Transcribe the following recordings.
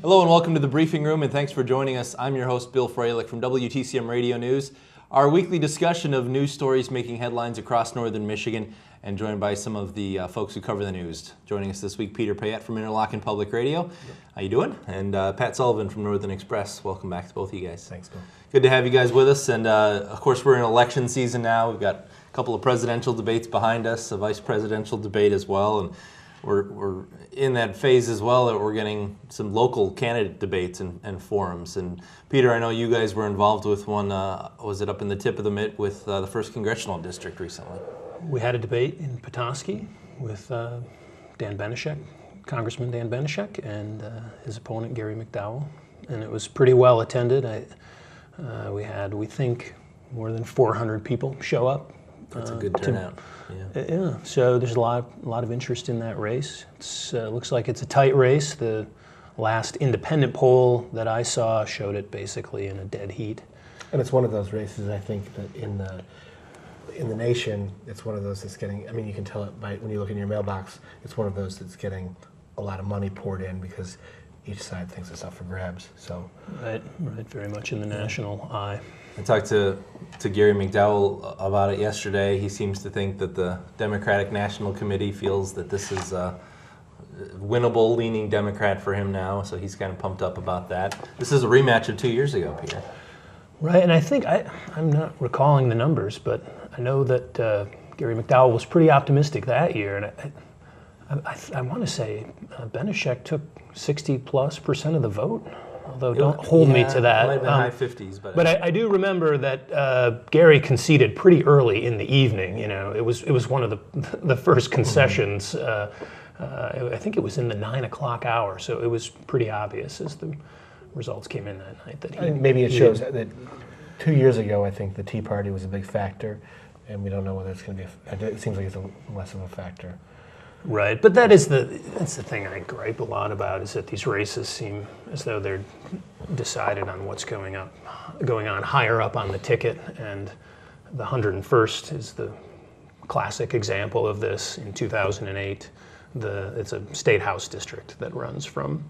Hello and welcome to the briefing room, and thanks for joining us. I'm your host, Bill Froehlich from WTCM Radio News. Our weekly discussion of news stories making headlines across northern Michigan, and joined by some of the folks who cover the news. Joining us this week, Peter Payette from Interlochen Public Radio. Yep. How you doing? And Pat Sullivan from Northern Express. Welcome back to both of you guys. Thanks, Bill. Good to have you guys with us. And of course, we're in election season now. We've got a couple of presidential debates behind us, a vice presidential debate as well, and we're in that phase as well that we're getting some local candidate debates and forums. And Peter, I know you guys were involved with one, was it up in the tip of the mitt with the 1st Congressional District recently? We had a debate in Petoskey with Dan Benishek, Congressman Dan Benishek, and his opponent Gary McDowell. And it was pretty well attended. We had, we think, more than 400 people show up. That's a good turnout. Yeah, so there's a lot of interest in that race. It looks like it's a tight race. The last independent poll that I saw showed it basically in a dead heat. And it's one of those races, I think, that in the nation, it's one of those that's getting, I mean, you can tell it by when you look in your mailbox, it's one of those that's getting a lot of money poured in because each side thinks it's up for grabs. So Right, very much in the national eye. I talked to Gary McDowell about it yesterday. He seems to think that the Democratic National Committee feels that this is a winnable, leaning Democrat for him now, so he's kind of pumped up about that. This is a rematch of 2 years ago, Peter. Right, and I think, I'm not recalling the numbers, but I know that Gary McDowell was pretty optimistic that year, and I want to say Benishek took 60+% of the vote. Although don't hold me to that. It might have been high 50s, but I do remember that Gary conceded pretty early in the evening. You know, it was one of the first concessions. I think it was in the 9 o'clock hour, so it was pretty obvious as the results came in that night that he. Maybe it shows that 2 years ago, I think the Tea Party was a big factor, and we don't know whether it's going to be. It seems like it's less of a factor. Right, but that's the thing I gripe a lot about is that these races seem as though they're decided on what's going on higher up on the ticket, and the 101st is the classic example of this. In 2008, it's a state house district that runs from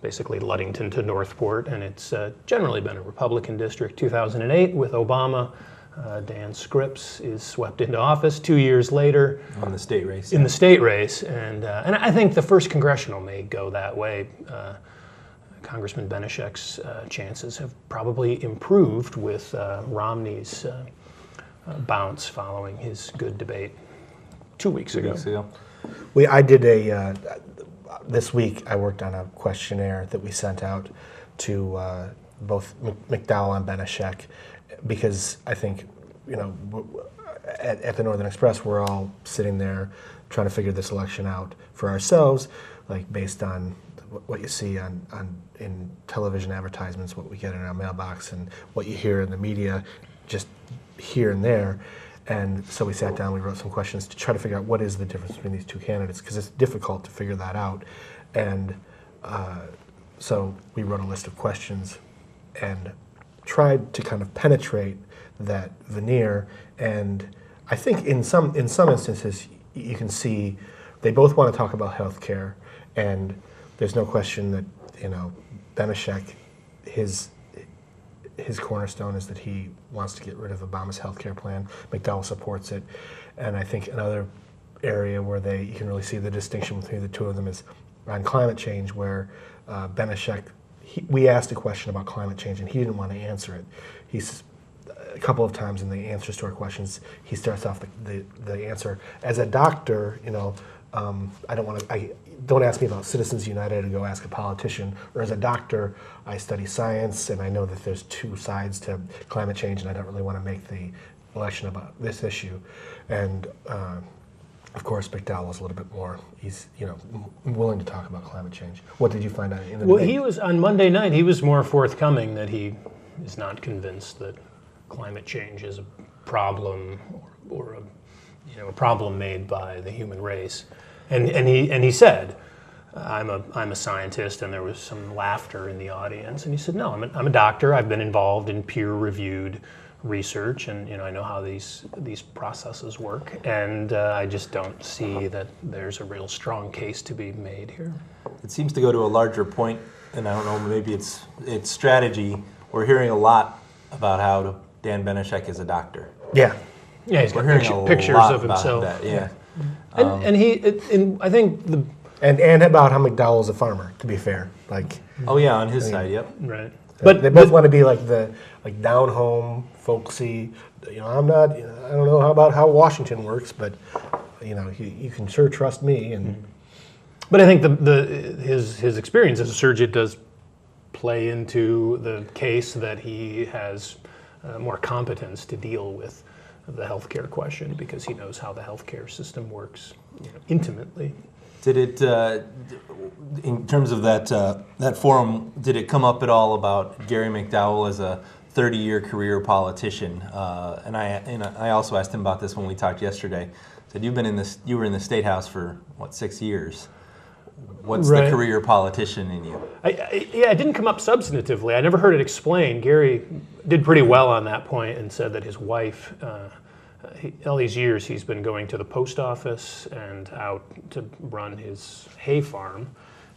basically Ludington to Northport, and it's generally been a Republican district. 2008 with Obama. Dan Scripps is swept into office 2 years later. In the state race. In the state race, and I think the 1st Congressional may go that way. Congressman Benishek's chances have probably improved with Romney's bounce following his good debate 2 weeks ago. I did this week I worked on a questionnaire that we sent out to both McDowell and Benishek, because I think, you know, at the Northern Express, we're all sitting there trying to figure this election out for ourselves, like based on what you see in television advertisements, what we get in our mailbox, and what you hear in the media, just here and there. And so we sat down, we wrote some questions to try to figure out what is the difference between these two candidates, because it's difficult to figure that out. And so we wrote a list of questions and tried to kind of penetrate that veneer, and I think in some instances you can see they both want to talk about health care, and there's no question that, you know, Benishek, his cornerstone is that he wants to get rid of Obama's health care plan. McDowell supports it, and I think another area where you can really see the distinction between the two of them is on climate change, where Benishek, we asked a question about climate change, and he didn't want to answer it. He's a couple of times in the answers to our questions, he starts off the answer as a doctor. You know, don't ask me about Citizens United to go ask a politician. Or as a doctor, I study science, and I know that there's two sides to climate change, and I don't really want to make the election about this issue. And of course, McDowell was a little bit more, he's, you know, willing to talk about climate change. What did you find out in the debate? He was, on Monday night, he was more forthcoming that he is not convinced that climate change is a problem or a problem made by the human race. And he said, I'm a scientist, and there was some laughter in the audience. And he said, no, I'm a doctor. I've been involved in peer-reviewed research, and I know how these processes work, and I just don't see that there's a real strong case to be made here. It seems to go to a larger point, and I don't know, maybe it's strategy. We're hearing a lot about how Dan Benishek is a doctor. Yeah. Yeah, he's We're got hearing a pictures lot of about himself. that, yeah. And I think the And about how McDowell's a farmer, to be fair. Like, Oh yeah, on his side, yep. right. but they both want to be like the down home, folksy. I'm not. I don't know about how Washington works, but you can sure trust me. And But I think his experience as a surgeon does play into the case that he has more competence to deal with the healthcare question, because he knows how the healthcare system works intimately. Did it, in terms of that forum, did it come up at all about Gary McDowell as a 30-year career politician? And I also asked him about this when we talked yesterday. I said, you were in the State House for 6 years. What's the career politician in you? It didn't come up substantively. I never heard it explained. Gary did pretty well on that point and said that his wife, all these years he's been going to the post office and out to run his hay farm,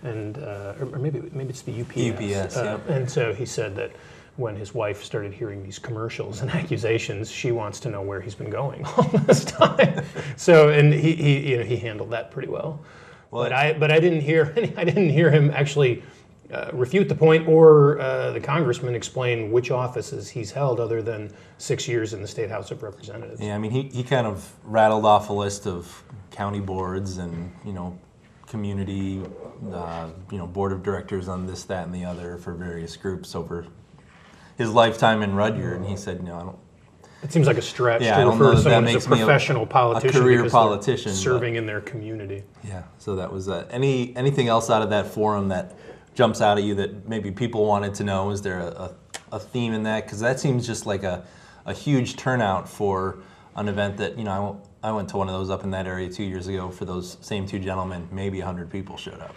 and or maybe it's the UPS. UPS, yeah. And so he said that when his wife started hearing these commercials and accusations, she wants to know where he's been going all this time. So, and he handled that pretty well. But I didn't hear him actually refute the point, or the congressman explain which offices he's held, other than 6 years in the State House of Representatives. Yeah, I mean, he kind of rattled off a list of county boards and community, board of directors on this, that, and the other for various groups over his lifetime in Rudyard, and he said, I don't. It seems like a stretch Yeah, I to don't refer know to that someone makes as a me professional politician, career because politician, they're serving in their community. Yeah, so that was anything else out of that forum that jumps out at you that maybe people wanted to know? Is there a theme in that? Because that seems just like a huge turnout for an event that, I went to one of those up in that area 2 years ago for those same two gentlemen. Maybe 100 people showed up.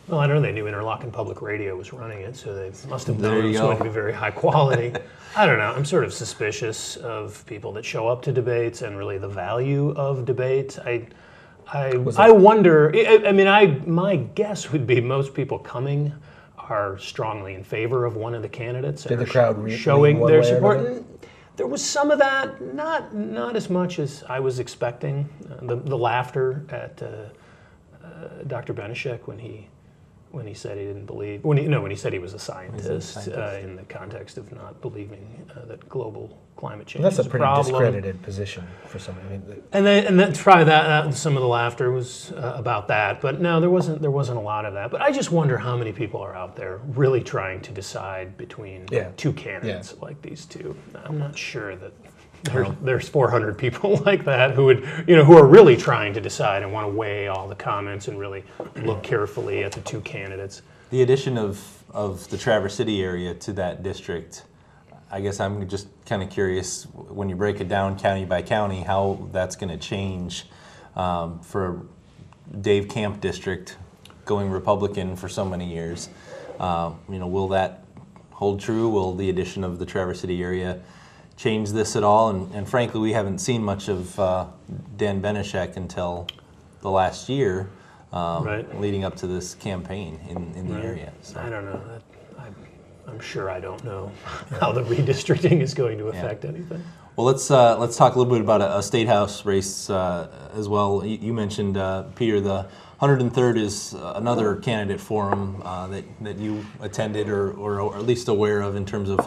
Well, I know they knew Interlochen Public Radio was running it, so they must have known There it you was go. going to be very high quality. I don't know. I'm sort of suspicious of people that show up to debates and really the value of debates. I wonder. My guess would be most people coming are strongly in favor of one of the candidates. Did the crowd showing lean their one way or support? another? There was some of that, not as much as I was expecting. The laughter at Dr. Benishek when he said he didn't believe, when he said he was a scientist, in the context of not believing that global climate change That's is a pretty problem. discredited position for somebody. And that's probably that some of the laughter was about that, but no, there wasn't a lot of that. But I just wonder how many people are out there really trying to decide between two candidates like these two. I'm not sure that there's 400 people like that who are really trying to decide and want to weigh all the comments and really look carefully at the two candidates. The addition of the Traverse City area to that district, I guess I'm just kind of curious, when you break it down county by county, how that's going to change for Dave Camp district going Republican for so many years. Will that hold true? Will the addition of the Traverse City area change this at all? And frankly, we haven't seen much of Dan Benishek until the last year, leading up to this campaign in the area. So. I don't know. I'm sure I don't know how the redistricting is going to affect anything. Well, let's talk a little bit about a state house race as well. You mentioned, Peter, the 103rd is another candidate forum that you attended or at least aware of in terms of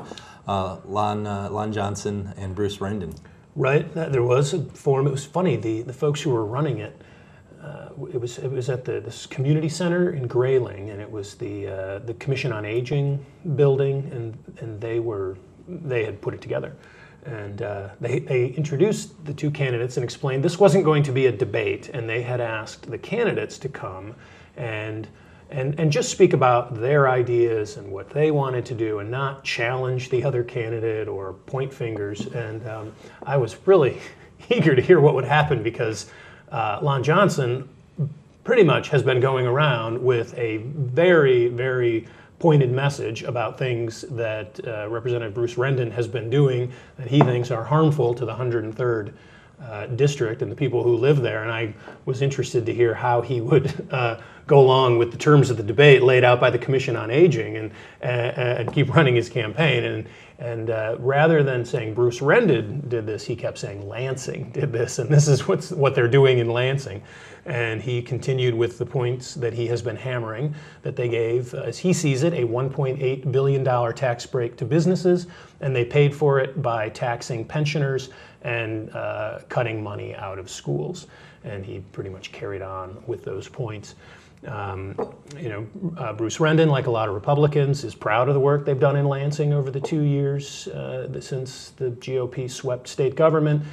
Lon Johnson and Bruce Rendon. Right. There was a forum. It was funny. The folks who were running it, it was at this community center in Grayling, and it was the Commission on Aging building, and they had put it together. And they introduced the two candidates and explained this wasn't going to be a debate, and they had asked the candidates to come and just speak about their ideas and what they wanted to do, and not challenge the other candidate or point fingers. And I was really eager to hear what would happen, because Lon Johnson pretty much has been going around with a very, very pointed message about things that Representative Bruce Rendon has been doing that he thinks are harmful to the 103rd district and the people who live there. And I was interested to hear how he would go along with the terms of the debate laid out by the Commission on Aging and keep running his campaign. And rather than saying Bruce Rendon did this, he kept saying Lansing did this, and this is what they're doing in Lansing. And he continued with the points that he has been hammering, that they gave, as he sees it, a $1.8 billion tax break to businesses, and they paid for it by taxing pensioners and cutting money out of schools. And he pretty much carried on with those points. Bruce Rendon, like a lot of Republicans, is proud of the work they've done in Lansing over the 2 years since the GOP swept state government.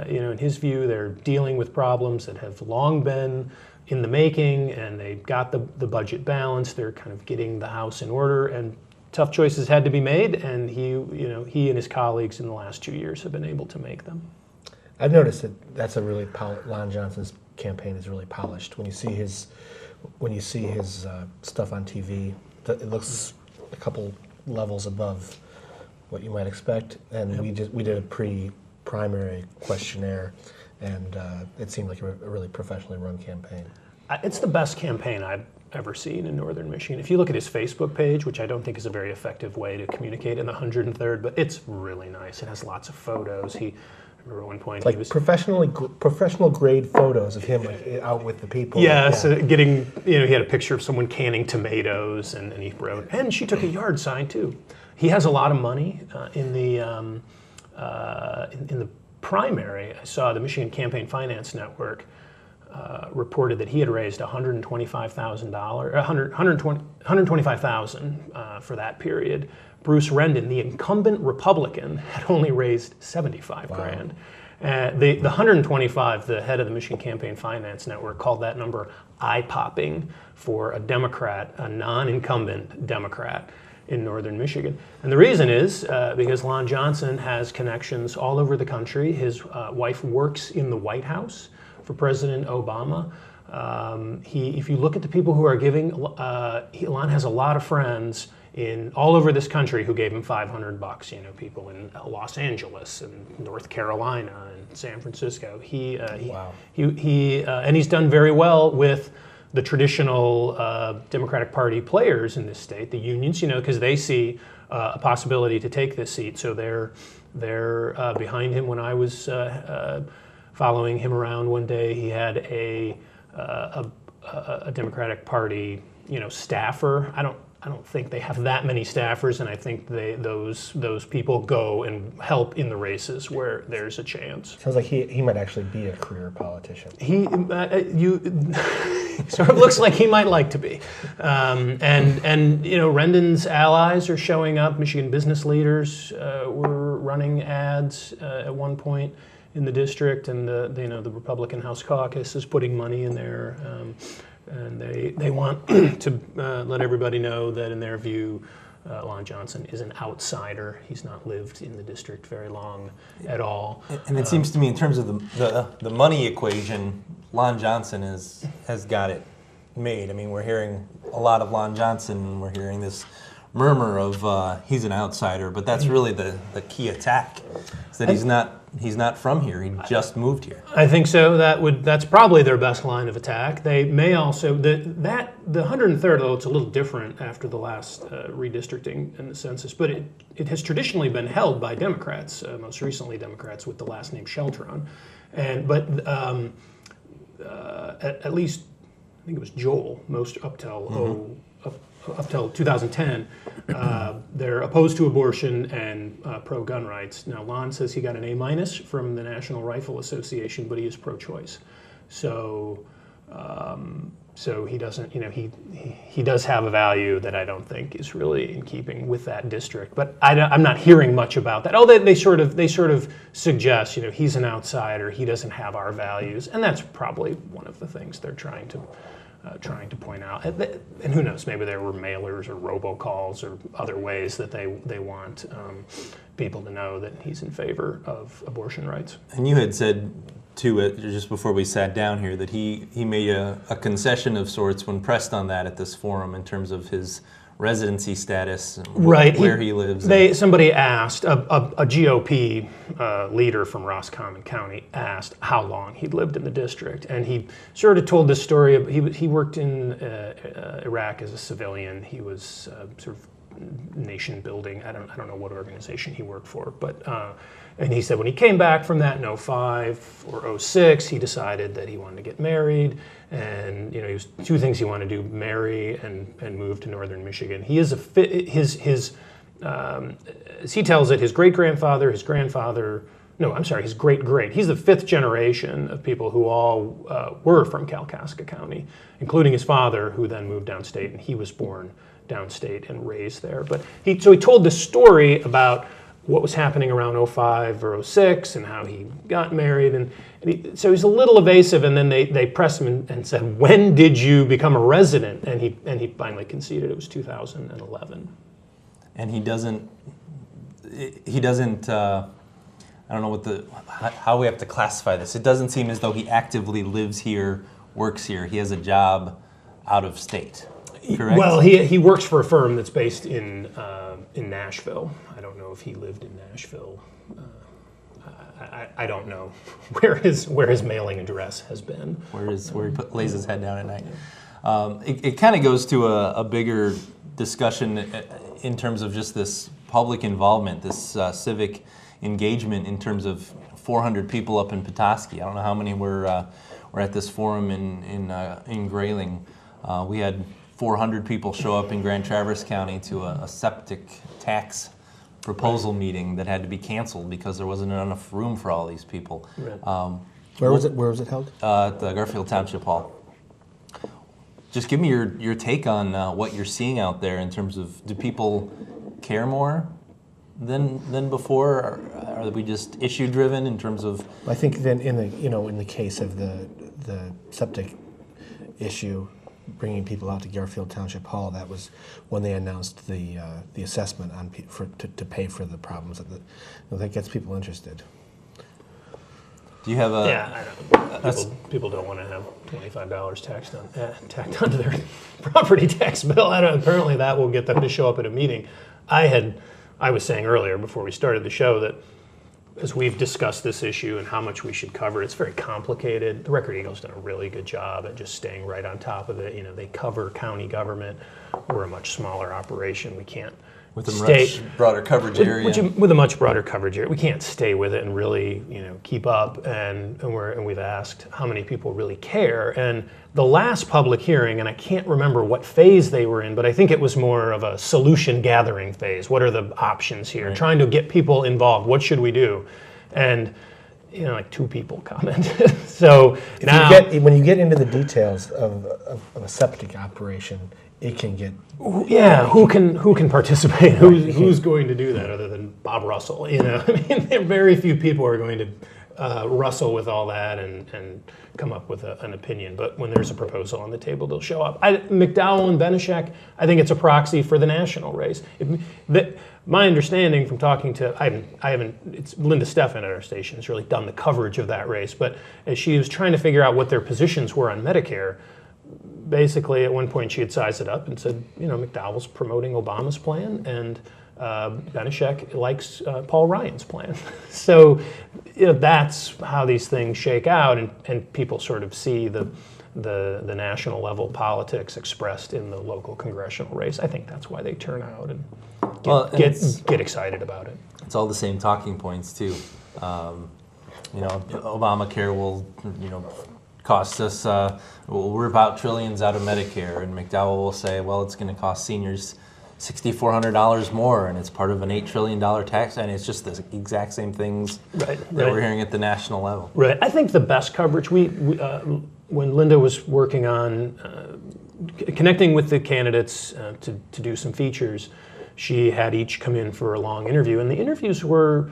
In his view, they're dealing with problems that have long been in the making, and they've got the budget balanced. They're kind of getting the house in order, and tough choices had to be made. And he and his colleagues in the last 2 years have been able to make them. I've noticed that's a really Lon Johnson's campaign is really polished. When you see his stuff on TV, it looks a couple levels above what you might expect. And we did a pre-primary questionnaire, and it seemed like a really professionally run campaign. It's the best campaign I've ever seen in Northern Michigan. If you look at his Facebook page, which I don't think is a very effective way to communicate in the 103rd, but it's really nice. It has lots of photos. I remember at one point like he was professional grade photos of him out with the people. Yeah, so getting he had a picture of someone canning tomatoes, and he wrote, and she took a yard sign too. He has a lot of money in the primary. I saw the Michigan Campaign Finance Network reported that he had raised $125,000 for that period. Bruce Rendon, the incumbent Republican, had only raised $75,000. The 125, the head of the Michigan Campaign Finance Network, called that number eye-popping for a Democrat, a non-incumbent Democrat in Northern Michigan. And the reason is because Lon Johnson has connections all over the country. His wife works in the White House for President Obama. If you look at the people who are giving, Lon has a lot of friends all over this country who gave him $500. People in Los Angeles and North Carolina and San Francisco. And he's done very well with the traditional Democratic Party players in this state, the unions, because they see a possibility to take this seat. So they're behind him. When I was following him around one day, he had a Democratic Party, staffer. I don't think they have that many staffers, and I think those people go and help in the races where there's a chance. Sounds like he might actually be a career politician. Sort of looks like he might like to be. Rendon's allies are showing up. Michigan business leaders were running ads at one point in the district, and the Republican House Caucus is putting money in there. And they want to let everybody know that in their view, Lon Johnson is an outsider. He's not lived in the district very long at all. And it seems to me, in terms of the money equation, Lon Johnson has got it made. I mean, we're hearing a lot of Lon Johnson, and we're hearing this murmur of he's an outsider, but that's really the key attack, is that he's not from here. He just moved here. I think so. That's probably their best line of attack. They may also the 103rd, though it's a little different after the last redistricting in the census, but it has traditionally been held by Democrats, most recently Democrats with the last name Sheltron, but at least I think it was Joel most up till 2010, they're opposed to abortion and pro-gun rights. Now, Lon says he got an A- from the National Rifle Association, but he is pro-choice. So he doesn't, he does have a value that I don't think is really in keeping with that district. But I'm not hearing much about that. Oh, they sort of suggest, he's an outsider. He doesn't have our values, and that's probably one of the things they're trying to point out. And who knows, maybe there were mailers or robocalls or other ways that they want people to know that he's in favor of abortion rights. And you had said, too, just before we sat down here, that he made a concession of sorts when pressed on that at this forum in terms of his residency status, Right. where he lives. Somebody asked, a GOP leader from Roscommon County asked how long he'd lived in the district. And he sort of told this story. He worked in Iraq as a civilian. He was sort of nation building. I don't know what organization he worked for, but and he said when he came back from that in 05 or 06, he decided that he wanted to get married, and he was two things he wanted to do: marry and move to northern Michigan. He is as he tells it, his great-grandfather, his grandfather. No, I'm sorry, his great-great. He's the fifth generation of people who all were from Kalkaska County, including his father, who then moved downstate, and he was born downstate and raised there. But he told this story about what was happening around 05 or 06 and how he got married. So he's a little evasive, and then they pressed him and said, when did you become a resident? And he finally conceded it was 2011. And he doesn't, I don't know how we have to classify this. It doesn't seem as though he actively lives here, works here. He has a job out of state, correct? Well, he works for a firm that's based in Nashville. I don't know if he lived in Nashville. I don't know where his mailing address has been. Where he lays his head down at night. It kind of goes to a bigger discussion in terms of just this public involvement, this civic engagement in terms of 400 people up in Petoskey. I don't know how many were at this forum in Grayling. We had 400 people show up in Grand Traverse County to a septic tax proposal meeting that had to be canceled because there wasn't enough room for all these people. Right. Where was it held? At the Garfield Township Hall. Just give me your take on what you're seeing out there in terms of, do people care more than before? Or are we just issue driven in terms of? I think then in the case of the septic issue, bringing people out to Garfield Township Hall, that was when they announced the assessment to pay for the problems that gets people interested. Do you have a? Yeah, I know. People don't want to have $25 tacked onto their property tax bill. Apparently, that will get them to show up at a meeting. I was saying earlier before we started the show that as we've discussed this issue and how much we should cover, it's very complicated. The Record Eagle's done a really good job at just staying right on top of it. They cover county government. We're a much smaller operation. We can't with a much broader coverage area. With a much broader coverage area, we can't stay with it and really, keep up. And we've asked how many people really care. And the last public hearing, and I can't remember what phase they were in, but I think it was more of a solution gathering phase. What are the options here? Right. Trying to get people involved. What should we do? And like 2 people commented. So when you get into the details of a septic operation, it can get who can participate? Who's going to do that other than Bob Russell? Very few people are going to wrestle with all that and come up with an opinion. But when there's a proposal on the table, they'll show up. McDowell and Benishek, I think it's a proxy for the national race. My understanding from talking to it's Linda Steffen at our station has really done the coverage of that race. But as she was trying to figure out what their positions were on Medicare, basically, at one point, she had sized it up and said, McDowell's promoting Obama's plan, and Benishek likes Paul Ryan's plan. So, that's how these things shake out, and people sort of see the national level politics expressed in the local congressional race. I think that's why they turn out and get excited about it. It's all the same talking points too. Obamacare will, cost us, we'll rip out trillions out of Medicare, and McDowell will say, well, it's going to cost seniors $6,400 more, and it's part of an $8 trillion tax, and it's just the exact same things that we're hearing at the national level. Right. I think the best coverage, when Linda was working on connecting with the candidates to do some features, she had each come in for a long interview, and the interviews were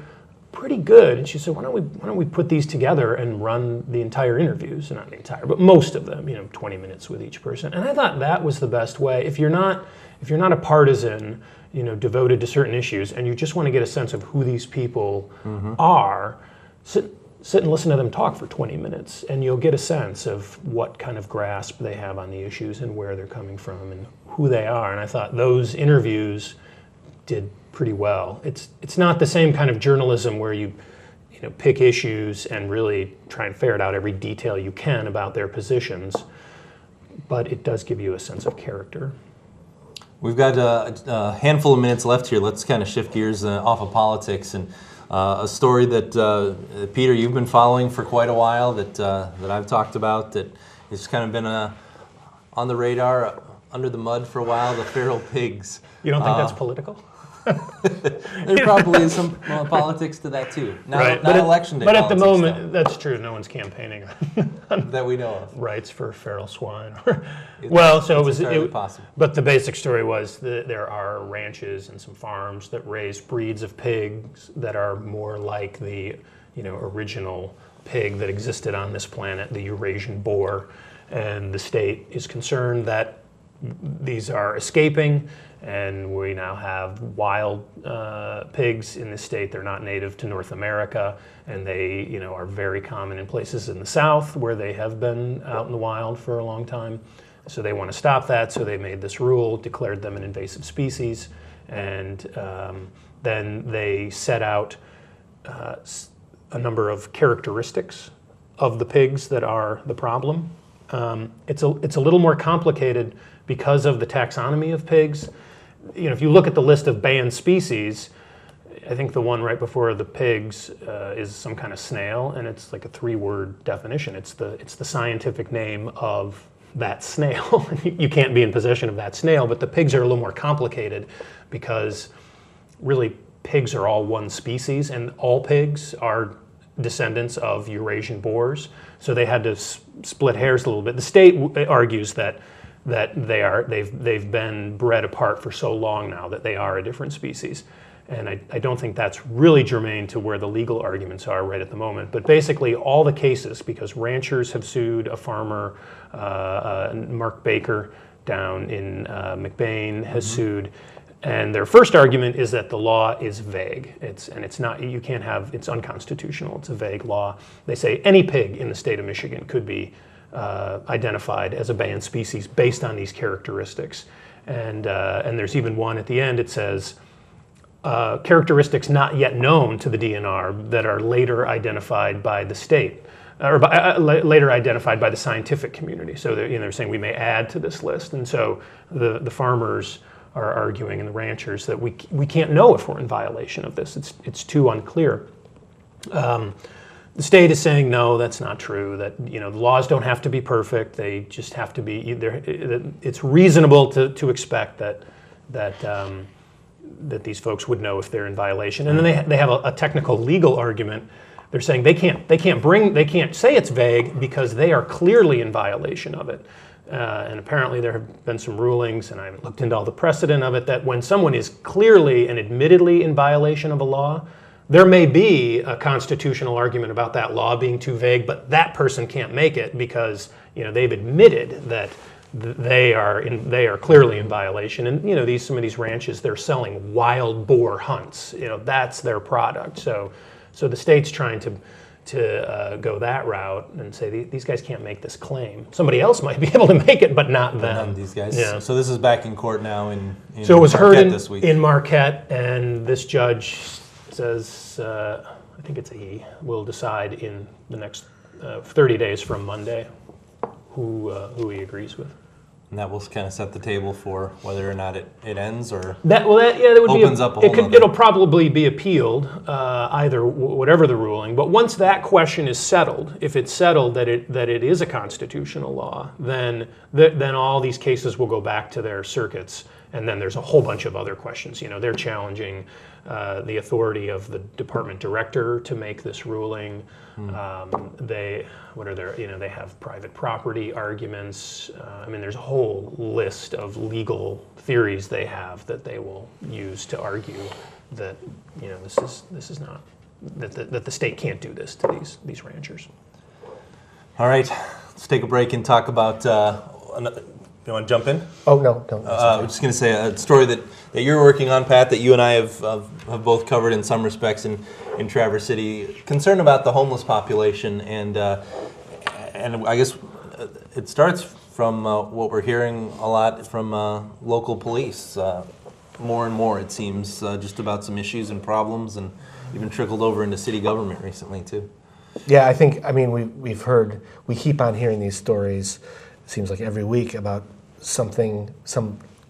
pretty good. And she said, why don't we put these together and run the entire interviews? Not the entire, but most of them, 20 minutes with each person. And I thought that was the best way. If you're not a partisan, devoted to certain issues, and you just want to get a sense of who these people are, sit and listen to them talk for 20 minutes, and you'll get a sense of what kind of grasp they have on the issues and where they're coming from and who they are. And I thought those interviews did pretty well. It's not the same kind of journalism where you pick issues and really try and ferret out every detail you can about their positions, but it does give you a sense of character. We've got a handful of minutes left here. Let's kind of shift gears off of politics, and a story that Peter, you've been following for quite a while, that I've talked about, that has kind of been on the radar, under the mud for a while, the feral pigs. You don't think that's political? There probably is some politics to that too. Not election day. But at the moment, though, that's true. No one's campaigning that we know of. rights for feral swine. Well, so it possible. But the basic story was that there are ranches and some farms that raise breeds of pigs that are more like the original pig that existed on this planet, the Eurasian boar, and the state is concerned that these are escaping. And we now have wild pigs in this state. They're not native to North America, and they, are very common in places in the South where they have been out in the wild for a long time. So they want to stop that. So they made this rule, declared them an invasive species, and then they set out a number of characteristics of the pigs that are the problem. It's a little more complicated because of the taxonomy of pigs. If you look at the list of banned species, I think the one right before the pigs is some kind of snail, and it's like a 3-word definition. It's the scientific name of that snail. You can't be in possession of that snail, but the pigs are a little more complicated because really pigs are all one species, and all pigs are descendants of Eurasian boars. So they had to split hairs a little bit. The state argues that they've been bred apart for so long now that they are a different species. And I don't think that's really germane to where the legal arguments are right at the moment. But basically all the cases, because ranchers have sued a farmer, Mark Baker down in McBain has sued, and their first argument is that the law is vague. It's unconstitutional. It's a vague law. They say any pig in the state of Michigan could be identified as a banned species based on these characteristics. And there's even one at the end. It says characteristics not yet known to the DNR that are later identified by the state, or later identified by the scientific community. So they're saying we may add to this list. And so the farmers are arguing, and the ranchers, that we can't know if we're in violation of this. It's too unclear. The state is saying, no, that's not true, that the laws don't have to be perfect. They just have to be it's reasonable to expect that these folks would know if they're in violation. And then they have a technical legal argument. They're saying they can't say it's vague because they are clearly in violation of it. And apparently there have been some rulings, and I haven't looked into all the precedent of it, that when someone is clearly and admittedly in violation of a law, there may be a constitutional argument about that law being too vague, but that person can't make it because they've admitted that they are clearly in violation. And some of these ranches, they're selling wild boar hunts. That's their product. So the state's trying to go that route and say these guys can't make this claim. Somebody else might be able to make it, but not them. These guys. Yeah. So this is back in court now in so it was Marquette heard this week. in Marquette, and this judge says, I think it's he, will decide in the next 30 days from Monday who he agrees with. And that will kind of set the table for whether or not it ends, or that would opens up a whole it'll probably be appealed, either whatever the ruling. But once that question is settled, if it's settled that it is a constitutional law, then all these cases will go back to their circuits, and then there's a whole bunch of other questions. They're challenging the authority of the department director to make this ruling. They have private property arguments. There's a whole list of legal theories they have that they will use to argue that this is not that the state can't do this to these ranchers. All right, let's take a break and talk about. You want to jump in? Oh, no. I'm just going to say a story that you're working on, Pat, that you and I have both covered in some respects in Traverse City. Concern about the homeless population, and I guess it starts from what we're hearing a lot from local police. More and more, it seems, just about some issues and problems, and even trickled over into city government recently, too. Yeah, I mean, we keep on hearing these stories, it seems like every week, about some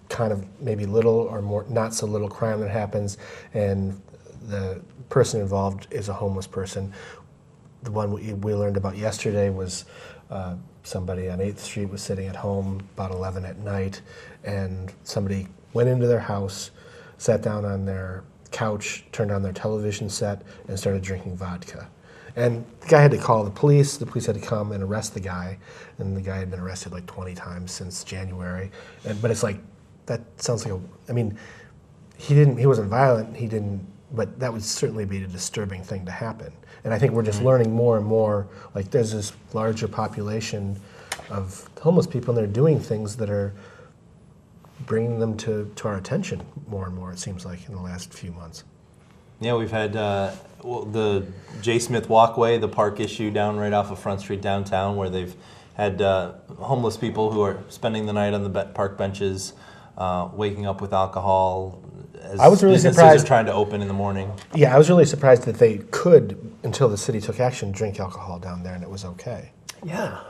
kind of maybe little or more not so little crime that happens, and the person involved is a homeless person. The one we learned about yesterday was somebody on 8th Street was sitting at home about 11 at night, and somebody went into their house, sat down on their couch, turned on their television set, and started drinking vodka. And the guy had to call the police. The police had to come and arrest the guy, and the guy had been arrested like 20 times since January. But it's like, that sounds like I mean, he wasn't violent, but that would certainly be a disturbing thing to happen. And I think we're just learning more and more, like there's this larger population of homeless people, and they're doing things that are bringing them to our attention more and more, it seems like, in the last few months. Yeah, we've had the J. Smith Walkway, the park issue down right off of Front Street downtown, where they've had homeless people who are spending the night on the park benches, waking up with alcohol as I was really businesses surprised. are trying to open in the morning. Yeah, I was really surprised that they could, until the city took action, drink alcohol down there, and it was okay. Yeah,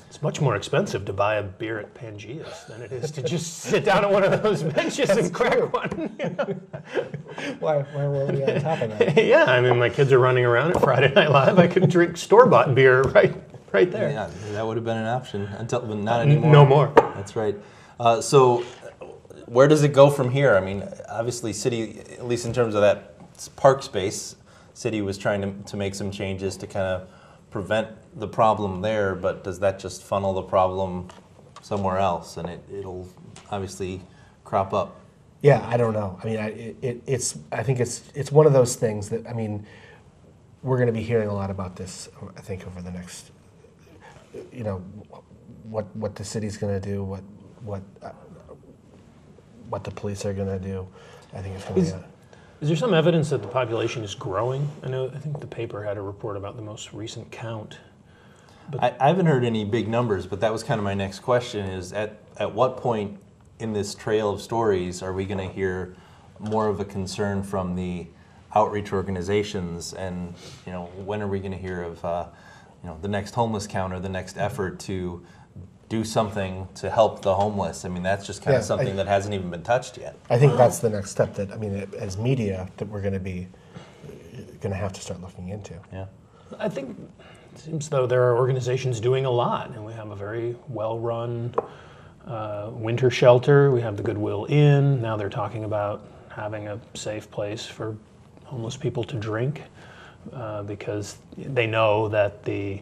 it's much more expensive to buy a beer at Pangea's than it is to just sit down at one of those benches and crack one. You know? Why were we on top of that? Yeah, I mean, my kids are running around at Friday Night Live. I could drink store-bought beer right there. Yeah, that would have been an option but not anymore. No more. That's right. So where does it go from here? I mean, obviously, city, at least in terms of that park space, city was trying to make some changes to kind of prevent the problem there, but does that just funnel the problem somewhere else, and it'll obviously crop up? Yeah, I don't know. I mean, I think it's one of those things that, I mean, we're going to be hearing a lot about this, I think, over the next, you know, what the city's going to do, what the police are going to do. I think it's going to be Is there some evidence that the population is growing? I think the paper had a report about the most recent count. I haven't heard any big numbers, but that was kind of my next question, is at what point in this trail of stories are we going to hear more of a concern from the outreach organizations, and when are we going to hear of the next homeless count or the next effort to do something to help the homeless? I mean, that's just kind of something that hasn't even been touched yet. I think that's the next step that, I mean, as media, that we're going to have to start looking into. Yeah. I think it seems though there are organizations doing a lot, and we have a very well-run winter shelter. We have the Goodwill Inn. Now they're talking about having a safe place for homeless people to drink because they know that the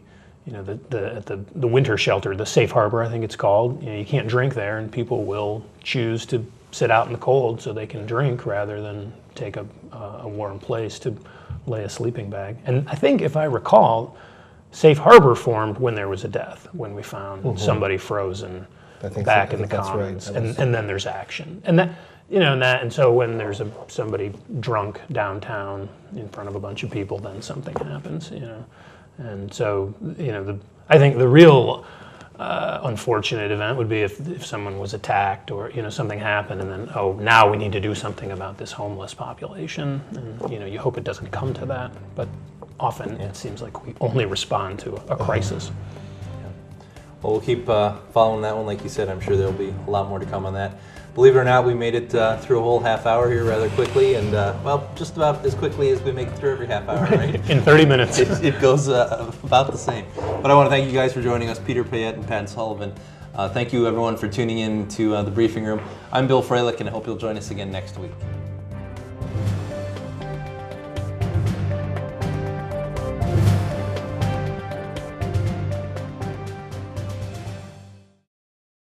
winter shelter, the safe harbor, I think it's called, you can't drink there, and people will choose to sit out in the cold so they can drink rather than take a warm place to lay a sleeping bag. And I think, if I recall, safe harbor formed when there was a death, when we found somebody frozen back in the commons, right. and then there's action. And that, and so when there's somebody drunk downtown in front of a bunch of people, then something happens, And so, I think the real unfortunate event would be if someone was attacked or, something happened, and then, now we need to do something about this homeless population. And, you hope it doesn't come to that. But often it seems like we only respond to a crisis. Well, we'll keep following that one. Like you said, I'm sure there'll be a lot more to come on that. Believe it or not, we made it through a whole half hour here rather quickly, and just about as quickly as we make it through every half hour, right? In 30 minutes. It goes about the same. But I want to thank you guys for joining us, Peter Payette and Pat Sullivan. Thank you, everyone, for tuning in to the briefing room. I'm Bill Froehlich, and I hope you'll join us again next week.